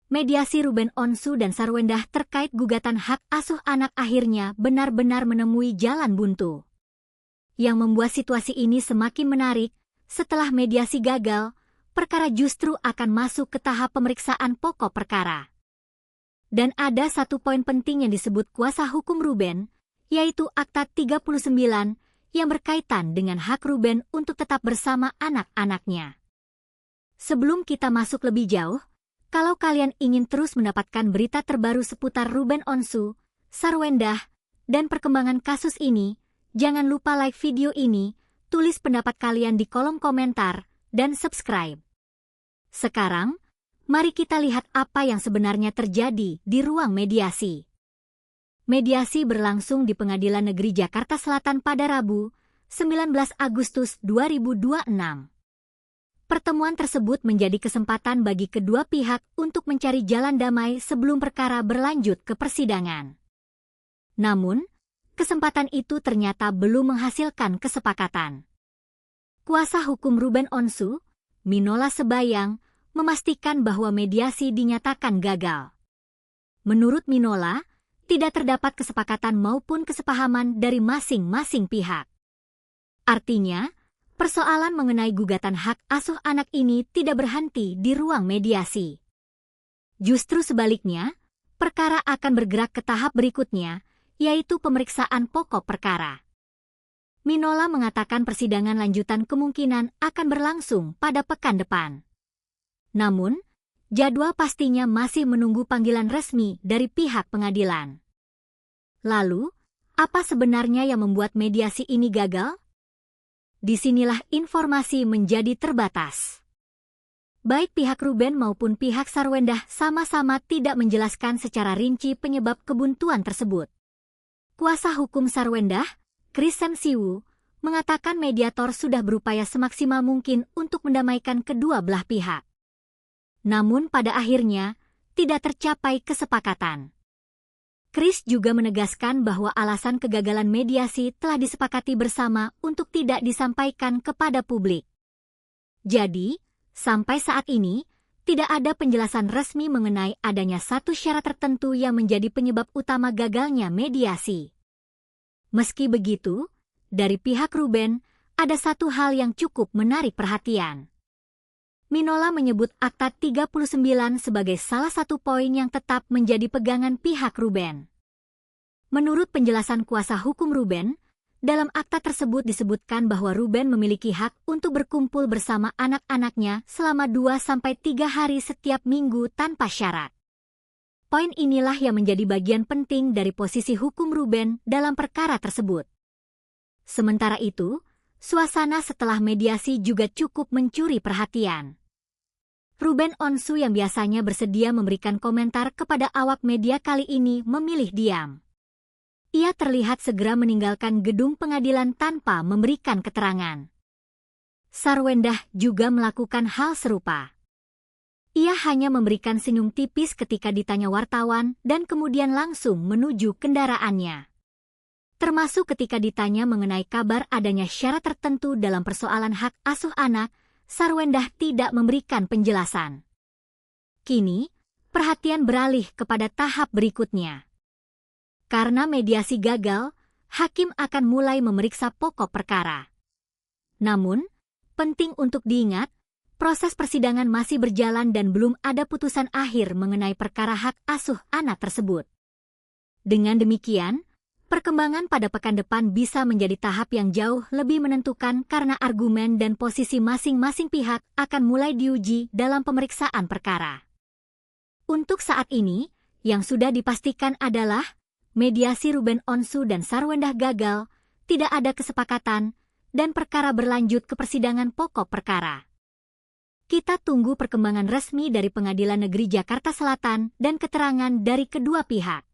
mediasi Ruben Onsu dan Sarwendah terkait gugatan hak asuh anak akhirnya benar-benar menemui jalan buntu. Yang membuat situasi ini semakin menarik, setelah mediasi gagal, perkara justru akan masuk ke tahap pemeriksaan pokok perkara. Dan ada satu poin penting yang disebut kuasa hukum Ruben, yaitu Akta 39 yang berkaitan dengan hak Ruben untuk tetap bersama anak-anaknya. Sebelum kita masuk lebih jauh, kalau kalian ingin terus mendapatkan berita terbaru seputar Ruben Onsu, Sarwendah, dan perkembangan kasus ini, jangan lupa like video ini, tulis pendapat kalian di kolom komentar, dan subscribe. Sekarang, mari kita lihat apa yang sebenarnya terjadi di ruang mediasi. Mediasi berlangsung di Pengadilan Negeri Jakarta Selatan pada Rabu, 19 Agustus 2026. Pertemuan tersebut menjadi kesempatan bagi kedua pihak untuk mencari jalan damai sebelum perkara berlanjut ke persidangan. Namun, kesempatan itu ternyata belum menghasilkan kesepakatan. Kuasa hukum Ruben Onsu, Minola Sebayang, memastikan bahwa mediasi dinyatakan gagal. Menurut Minola, tidak terdapat kesepakatan maupun kesepahaman dari masing-masing pihak. Artinya, persoalan mengenai gugatan hak asuh anak ini tidak berhenti di ruang mediasi. Justru sebaliknya, perkara akan bergerak ke tahap berikutnya, yaitu pemeriksaan pokok perkara. Minola mengatakan persidangan lanjutan kemungkinan akan berlangsung pada pekan depan. Namun, jadwal pastinya masih menunggu panggilan resmi dari pihak pengadilan. Lalu, apa sebenarnya yang membuat mediasi ini gagal? Disinilah informasi menjadi terbatas. Baik pihak Ruben maupun pihak Sarwendah sama-sama tidak menjelaskan secara rinci penyebab kebuntuan tersebut. Kuasa hukum Sarwendah, Chris Semsiwu, mengatakan mediator sudah berupaya semaksimal mungkin untuk mendamaikan kedua belah pihak. Namun pada akhirnya, tidak tercapai kesepakatan. Chris juga menegaskan bahwa alasan kegagalan mediasi telah disepakati bersama untuk tidak disampaikan kepada publik. Jadi, sampai saat ini, tidak ada penjelasan resmi mengenai adanya satu syarat tertentu yang menjadi penyebab utama gagalnya mediasi. Meski begitu, dari pihak Ruben, ada satu hal yang cukup menarik perhatian. Minola menyebut Akta 39 sebagai salah satu poin yang tetap menjadi pegangan pihak Ruben. Menurut penjelasan kuasa hukum Ruben, dalam akta tersebut disebutkan bahwa Ruben memiliki hak untuk berkumpul bersama anak-anaknya selama 2-3 hari setiap minggu tanpa syarat. Poin inilah yang menjadi bagian penting dari posisi hukum Ruben dalam perkara tersebut. Sementara itu, suasana setelah mediasi juga cukup mencuri perhatian. Ruben Onsu yang biasanya bersedia memberikan komentar kepada awak media kali ini memilih diam. Ia terlihat segera meninggalkan gedung pengadilan tanpa memberikan keterangan. Sarwendah juga melakukan hal serupa. Ia hanya memberikan senyum tipis ketika ditanya wartawan dan kemudian langsung menuju kendaraannya. Termasuk ketika ditanya mengenai kabar adanya syarat tertentu dalam persoalan hak asuh anak, Sarwendah tidak memberikan penjelasan. Kini, perhatian beralih kepada tahap berikutnya. Karena mediasi gagal, hakim akan mulai memeriksa pokok perkara. Namun, penting untuk diingat, proses persidangan masih berjalan dan belum ada putusan akhir mengenai perkara hak asuh anak tersebut. Dengan demikian, perkembangan pada pekan depan bisa menjadi tahap yang jauh lebih menentukan karena argumen dan posisi masing-masing pihak akan mulai diuji dalam pemeriksaan perkara. Untuk saat ini, yang sudah dipastikan adalah mediasi Ruben Onsu dan Sarwendah gagal, tidak ada kesepakatan, dan perkara berlanjut ke persidangan pokok perkara. Kita tunggu perkembangan resmi dari Pengadilan Negeri Jakarta Selatan dan keterangan dari kedua pihak.